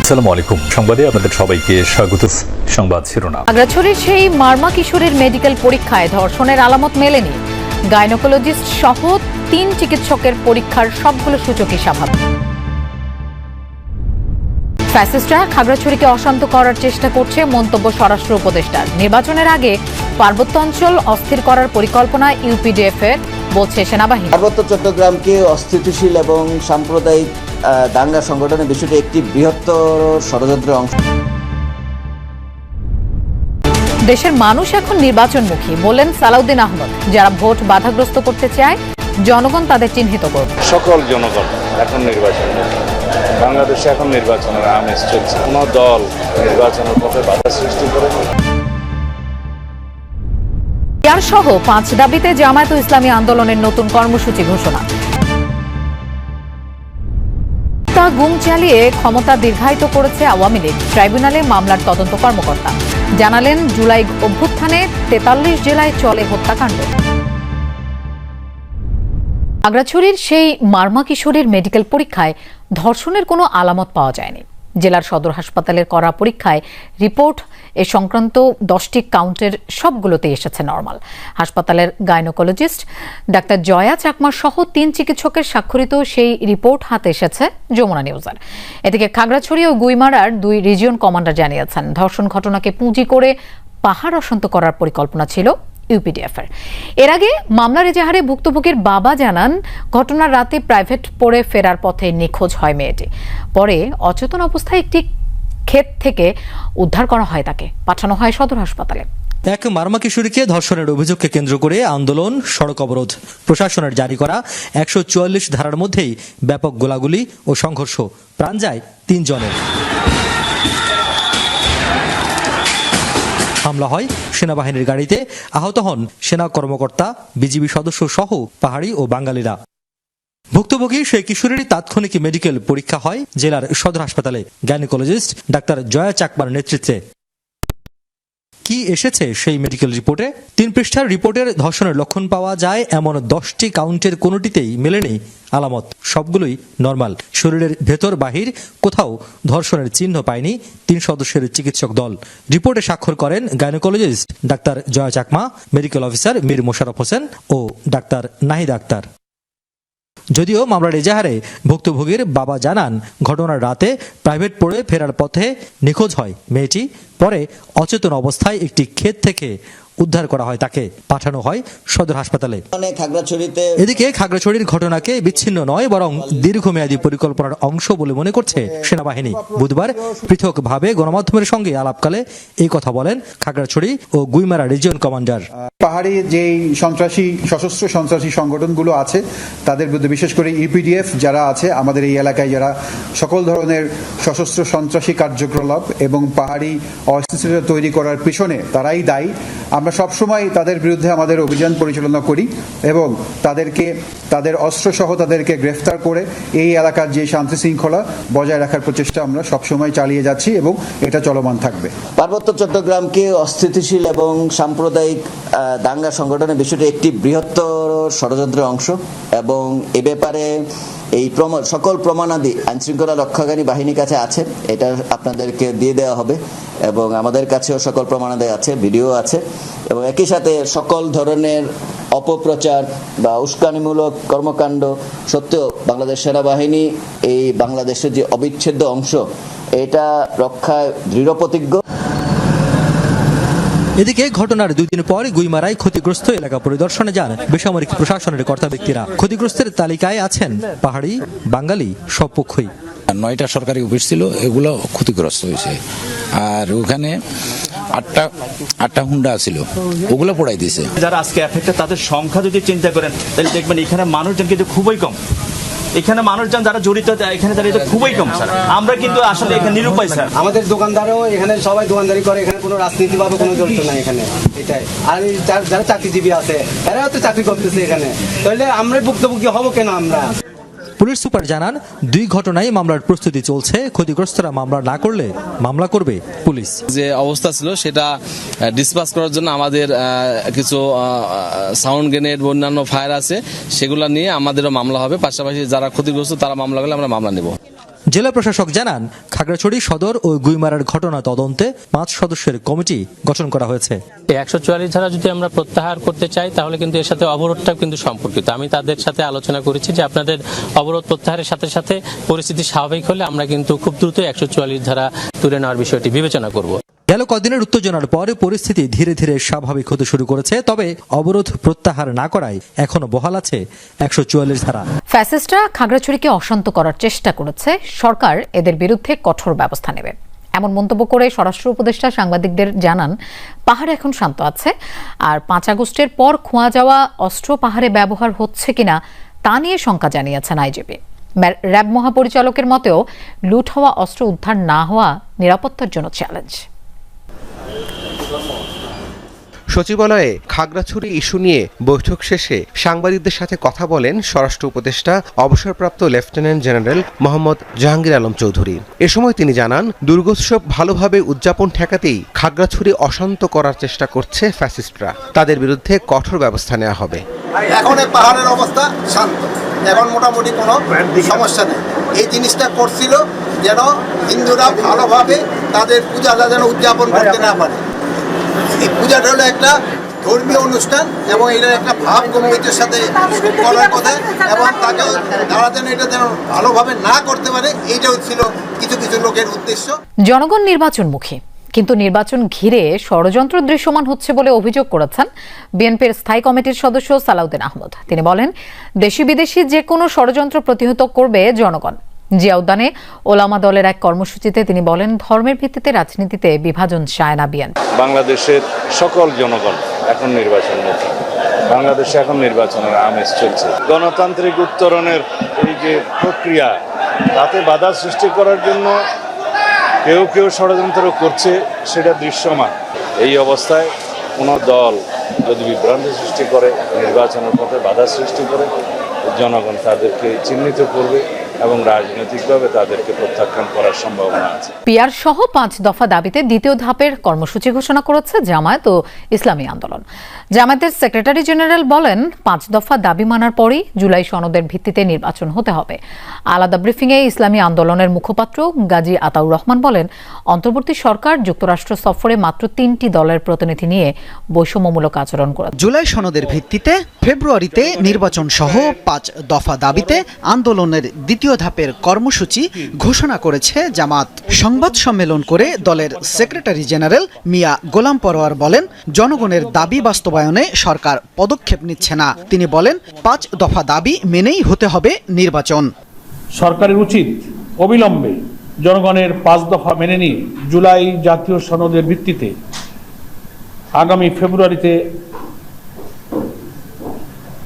আসসালামু আলাইকুম। সংবাদে আপনাদের সবাইকে স্বাগত। সংবাদ শিরোনাম। খাগড়াছড়ির সেই মারমা কিশোরের মেডিকেল পরীক্ষায় ধর্ষণের আলামত মেলেনি। গাইনোকোলজিস্ট সহ 3 চিকিৎসকের পরীক্ষার সবগুলো সূচকই স্বাভাবিক। ফ্যাসিস্টরা খাগড়াছড়িকে অশান্ত করার চেষ্টা করছে, মন্তব্য স্বরাষ্ট্র উপদেষ্টার। নির্বাচনের আগে পার্বত্য অঞ্চল অস্থির করার পরিকল্পনা ইউপিডিএফ এর, বলছে সেনাবাহিনী। পার্বত্য চট্টগ্রামকে অস্থিতিশীল এবং সাম্প্রদায়িক দাঙ্গা সংগঠনের বিষয়টি একটি বৃহত্তর ষড়যন্ত্রের অংশ। দেশের মানুষ এখন নির্বাচনমুখী, বললেন সালাউদ্দিন আহমদ। যারা ভোট বাধাগ্রস্ত করতে চায়, জনগণ তাদের চিহ্নিত করবে। সকল জনগণ এখন নির্বাচন, বাংলাদেশে এখন নির্বাচনের আমেজ চলছে। কোনো দল নির্বাচনের পথে বাধা সৃষ্টি করে সহ 5 দাবিতে জামায়াত ইসলামী আন্দোলনের নতুন কর্মসূচি ঘোষণা। তা গুম চালিয়ে ক্ষমতা দীর্ঘায়িত করেছে আওয়ামী লীগ, ট্রাইব্যুনালে মামলার তদন্ত কর্মকর্তা জানালেন। জুলাই অভ্যুত্থানে 43 জেলায় চলে হত্যাকাণ্ড। খাগড়াছড়ির সেই মারমা কিশোরের মেডিকেল পরীক্ষায় ধর্ষণের কোনো আলামত পাওয়া যায়নি। জেলার সদর হাসপাতালের করা পরীক্ষায় রিপোর্ট এ সংক্রান্ত 10টি কাউন্টের সবগুলোতে এসেছে নরমাল। হাসপাতালের গাইনোকোলজিস্ট ডাক্তার জয়া চাকমা সহ 3 চিকিৎসকের স্বাক্ষরিত সেই রিপোর্ট হাতে এসেছে যমুনা নিউজের। এদিকে খাগড়াছড়ি ও গুইমারার 2 রিজিয়ন কমান্ডার জানিয়েছেন, ধর্ষণ ঘটনাকে পুঁজি করে পাহাড় অশান্ত করার পরিকল্পনা ছিল ইউপিডিএফ-এর। এর আগে মামলার এজাহারে ভুক্তভোগীর বাবা জানান, ঘটনার রাতে প্রাইভেট পড়ে ফেরার পথে নিখোঁজ হয় মেয়েটি। পরে অচেতন অবস্থায় একটি ক্ষেত থেকে উদ্ধার করা হয়, তাকে পাঠানো হয় সদর হাসপাতালে। এক মারমা কিশোরীকে ধর্ষণের অভিযোগকে কেন্দ্র করে আন্দোলন, সড়ক অবরোধ, প্রশাসনের জারি করা 144 ধারার মধ্যেই ব্যাপক গোলাগুলি ও সংঘর্ষ, প্রাণ যায় 3 জনের। হামলা হয় সেনাবাহিনীর গাড়িতে, আহত হন সেনা কর্মকর্তা, বিজিবি সদস্য সহ পাহাড়ি ও বাঙালিরা। ভুক্তভোগী সেই কিশোরীর তাৎক্ষণিক মেডিকেল পরীক্ষা হয় জেলার সদর হাসপাতালে গাইনোকোলজিস্ট ডাক্তার জয়া চাকমার নেতৃত্বে। কি এসেছে সেই মেডিকেল রিপোর্টে? 3 পৃষ্ঠার রিপোর্টের ধর্ষণের লক্ষণ পাওয়া যায় এমন 10টি কাউন্টের কোনোটিতেই মেলেনি আলামত, সবগুলোই নরমাল। শরীরের ভেতর বাহির কোথাও ধর্ষণের চিহ্ন পায়নি 3 সদস্যের চিকিৎসক দল। রিপোর্টে স্বাক্ষর করেন gynaecologist doctor Joya Chakma, medical officer Mir Mosharraf Hossain ও ডাক্তার নাহিদ আক্তার। যদিও মামলার এজাহারে ভুক্তভোগীর বাবা জানান, ঘটনার রাতে প্রাইভেট পড়ে ফেরার পথে নিখোঁজ হয় মেয়েটি। পরে অচেতন অবস্থায় একটি ক্ষেত থেকে উদ্ধার করা হয়, তাকে পাঠানো হয় সদর হাসপাতালে। এদিকে খাগড়াছড়ির ঘটনাকে বিচ্ছিন্ন নয়, বরং দীর্ঘমেয়াদী পরিকল্পনার অংশ বলে মনে করছে সেনাবাহিনী। বুধবার পৃথকভাবে গণমাধ্যমের সঙ্গে আলাপকালে এই কথা বলেন খাগড়াছড়ি ও গুইমারা রিজিয়ন কমান্ডার। পাহাড়ি যেই সশস্ত্র সন্ত্রাসী সংগঠনগুলো আছে, তাদের বিরুদ্ধে বিশেষ করে ইউপিডিএফ যারা আছে আমাদের এই এলাকায়, যারা সকল ধরনের সশস্ত্র সন্ত্রাসী কার্যকলাপ এবং পাহাড়ি অস্থিতিশীলতা তৈরি করার পিছনে তারাই দায়ী। আমরা সবসময় তাদের বিরুদ্ধে আমাদের অভিযান পরিচালনা করি এবং তাদের অস্ত্রসহ তাদেরকে গ্রেফতার করে এই এলাকার যে শান্তি শৃঙ্খলা বজায় রাখার প্রচেষ্টা আমরা সবসময় চালিয়ে যাচ্ছি এবং এটা চলমান থাকবে। পার্বত্য চট্টগ্রামকে অস্থিতিশীল এবং সাম্প্রদায়িক দাঙ্গা সংগঠনের বিষয়টি একটি বৃহত্তর ষড়যন্ত্রের অংশ এবং এ ব্যাপারে এই সকল প্রমাণাদি আইনশৃঙ্খলা রক্ষাকারী বাহিনীর কাছে আছে, এটা আপনাদেরকে দিয়ে দেওয়া হবে এবং আমাদের কাছেও সকল প্রমাণাদি আছে, ভিডিও আছে এবং একই সাথে সকল ধরনের অপপ্রচার বা উস্কানিমূলক কর্মকাণ্ড সত্ত্বেও বাংলাদেশ সেনাবাহিনী এই বাংলাদেশের যে অবিচ্ছেদ্য অংশ, এটা রক্ষায় দৃঢ় প্রতিজ্ঞ। এদিকে ঘটনার 2 দিন পর গুইমারায় ক্ষতিগ্রস্ত এলাকা পরিদর্শনে যান বেসামরিক প্রশাসনের কর্তা ব্যক্তিরা। ক্ষতিগ্রস্তের তালিকায় আছেন পাহাড়ি, বাঙালি সব পক্ষই। 9টা সরকারি অফিস ছিল, এগুলো ক্ষতিগ্রস্ত হয়েছে। আর ওখানে 8টা হুন্ডা ছিল, ওগুলো পোড়াই দিয়েছে। যারা আজকে এফেক্টেড তাদের সংখ্যা যদি চিন্তা করেন, তাহলে দেখবেন এখানে মানুষজন কিন্তু খুবই কম। এখানে মানুষজন যারা জড়িত এখানে তারা খুবই কম স্যার। আমরা কিন্তু আসলে এখানে নিরুপায় স্যার। আমাদের দোকানদারও এখানে সবাই দোকানদারি করে, এখানে কোনো রাজনীতিভাবে কোনো জড়িত নাই এখানে, এটাই। আর যারা চাকরিজীবী আছে এরাও তো চাকরি করতেছে এখানে, তাহলে আমরা ভুক্তভোগী হবো কেন? আমরা পুলিশ সুপার জানান, 2 ঘটনায় মামলার প্রস্তুতি চলছে। ক্ষতিগ্রস্তরা মামলা না করলে মামলা করবে পুলিশ। যে অবস্থা ছিল সেটা ডিসপাস করার জন্য আমাদের কিছু সাউন্ড গ্রেনেড, অন্যান্য ফায়ার আছে, সেগুলো নিয়ে আমাদেরও মামলা হবে। পাশাপাশি যারা ক্ষতিগ্রস্ত তারা মামলা করলে আমরা মামলা নেব। জেলা প্রশাসক জানান, খাগড়াছড়ি সদর ও গুইমারার ঘটনা তদন্তে 5 সদস্যের কমিটি গঠন করা হয়েছে। 144 ধারা যদি আমরা প্রত্যাহার করতে চাই তাহলে কিন্তু এর সাথে অবরোধটাও কিন্তু সম্পর্কিত। আমি তাদের সাথে আলোচনা করেছি যে আপনাদের অবরোধ প্রত্যাহারের সাথে সাথে পরিস্থিতি স্বাভাবিক হলে আমরা কিন্তু খুব দ্রুত 144 ধারা তুলে নেওয়ার বিষয়টি বিবেচনা করব। গেল কদিনের উত্তেজনার পরে পরিস্থিতি ধীরে ধীরে স্বাভাবিক হতে শুরু করেছে, তবে অবরোধ প্রত্যাহার না করায় এখনো বহাল আছে 144 ধারা। ফ্যাসিস্টরা খাগড়াছড়িকে অশান্ত করার চেষ্টা করেছে, সরকার এদের বিরুদ্ধে কঠোর ব্যবস্থা নেবে এমন মন্তব্য করে স্বরাষ্ট্র উপদেষ্টা সাংবাদিকদের জানান, পাহাড়ে এখন শান্ত আছে। আর 5 আগস্টের পর খোয়া যাওয়া অস্ত্র পাহাড়ে ব্যবহার হচ্ছে কিনা তা নিয়ে শঙ্কা জানিয়েছেন আইজিপি। র্যাব মহাপরিচালকের মতেও লুট হওয়া অস্ত্র উদ্ধার না হওয়া নিরাপত্তার জন্য চ্যালেঞ্জ। সচিবালয়ে খাগড়াছড়ি ইস্যু নিয়ে বৈঠক শেষে সাংবাদিকদের সাথে কথা বলেন স্বরাষ্ট্র উপদেষ্টা অবসরপ্রাপ্ত লেফটেন্যান্ট জেনারেল মোহাম্মদ জাহাঙ্গীর আলম চৌধুরী। এ সময় তিনি জানান, দুর্গোৎসব ভালোভাবে উদযাপন ঠেকাতেই খাগড়াছড়ি অশান্ত করার চেষ্টা করছে ফ্যাসিস্টরা। তাদের বিরুদ্ধে কঠোর ব্যবস্থা নেওয়া হবে। এখন এই পাহাড়ের অবস্থা শান্ত, এখন মোটামুটি কোনো সমস্যা নেই। এই জিনিসটা করছিল যেন হিন্দুরা ভালোভাবে তাদের পূজাটা যেন উদযাপন করতে না পারে। এই পূজাটা হলো একটা ধর্মীয় অনুষ্ঠান এবং এটার একটা ভাব গম্ভীর্যের সাথে করার কথা, এবং তাকে তারা যেন এটা যেন ভালোভাবে না করতে পারে, এইটাও ছিল কিছু কিছু লোকের উদ্দেশ্য। জনগণ নির্বাচনমুখী, কিন্তু নির্বাচন ঘিরে ষড়যন্ত্র দৃশ্যমান হচ্ছে বলে অভিযোগ করেছেন বিএনপির স্থায়ী কমিটির সদস্য সালাউদ্দিন আহমদ। তিনি বলেন, দেশি বিদেশি যে কোনো ষড়যন্ত্র প্রতিহত করবে জনগণ। জিয়া উদ্যানে ওলামা দলের এক কর্মসূচিতে তিনি বলেন, ধর্মের ভিত্তিতে রাজনীতিতে বিভাজন চায় না বিএনপি। বাংলাদেশের সকল জনগণ এখন নির্বাচনমুখী। বাংলাদেশে এখন নির্বাচনের আমেজ চলছে। গণতান্ত্রিক উত্তরণের এই যে প্রক্রিয়া, তাতে বাধা সৃষ্টি করার জন্য কেউ কেউ ষড়যন্ত্র করছে, সেটা দৃশ্যমান। এই অবস্থায় কোনো দল যদি বিভ্রান্তি সৃষ্টি করে, নির্বাচনের পথে বাধা সৃষ্টি করে, জনগণ তাদেরকে চিহ্নিত করবে এবং রাজনৈতিকভাবে তাদেরকে প্রত্যাখ্যান করার সম্ভাবনা আছে। পিআর সহ 5 দফা দাবিতে দ্বিতীয় ধাপের কর্মসূচি ঘোষণা করেছে জামায়াত ও ইসলামী আন্দোলন। জামায়াতের সেক্রেটারি জেনারেল বলেন, 5 দফা দাবি মানার পরই জুলাই সনদের ভিত্তিতে নির্বাচন হতে হবে। আলাদা ব্রিফিংয়ে ইসলামী আন্দোলনের মুখপাত্র গাজী আতাউর রহমান বলেন, অন্তর্বর্তী সরকার যুক্তরাষ্ট্র সফরে মাত্র 3টি দলের প্রতিনিধি নিয়ে বৈষম্যমূলক আচরণ করে। জুলাই সনদের ভিত্তিতে ফেব্রুয়ারিতে নির্বাচন সহ 5 দফা দাবিতে আন্দোলনের দ্বিতীয় ধাপের কর্মসূচি ঘোষণা করেছে জামাত। সংবাদ সম্মেলন করে দলের সেক্রেটারি জেনারেল মিয়া গোলাম পরোয়ার বলেন, জনগণের দাবি বাস্তবায়নে সরকার পদক্ষেপ নিচ্ছে না। তিনি বলেন, 5 দফা দাবি মেনেই হতে হবে নির্বাচন। সরকারের উচিত অবিলম্বে জনগণের 5 দফা মেনে নিয়ে জুলাই জাতীয় সনদের ভিত্তিতে আগামী ফেব্রুয়ারিতে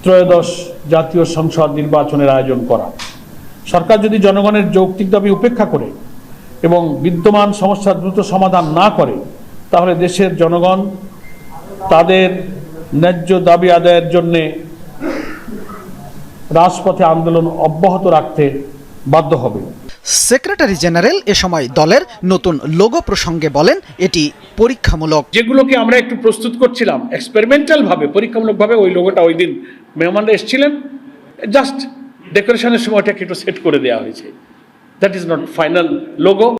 ত্রয়োদশ জাতীয় সংসদ নির্বাচনের আয়োজন করা। সরকার যদি জনগণের যৌক্তিক দাবি উপেক্ষা করে এবং বিদ্যমান সমস্যার দ্রুত সমাধান না করে, তাহলে দেশের জনগণ তাদের ন্যায্য দাবি আদায়ের জন্য রাজপথে আন্দোলন অব্যাহত রাখতে বাধ্য হবে। সেক্রেটারি জেনারেল এ সময় দলের নতুন লোগো প্রসঙ্গে বলেন, এটি পরীক্ষামূলক। যেগুলোকে আমরা একটু প্রস্তুত করছিলাম এক্সপেরিমেন্টাল ভাবে, পরীক্ষামূলকভাবে, ওই লোগোটা ওই দিন মেহমানরা এসেছিলেন, জাস্ট ডেকোরেশনের সময়টাকে একটু সেট করে দেওয়া হয়েছে। That is not final logo.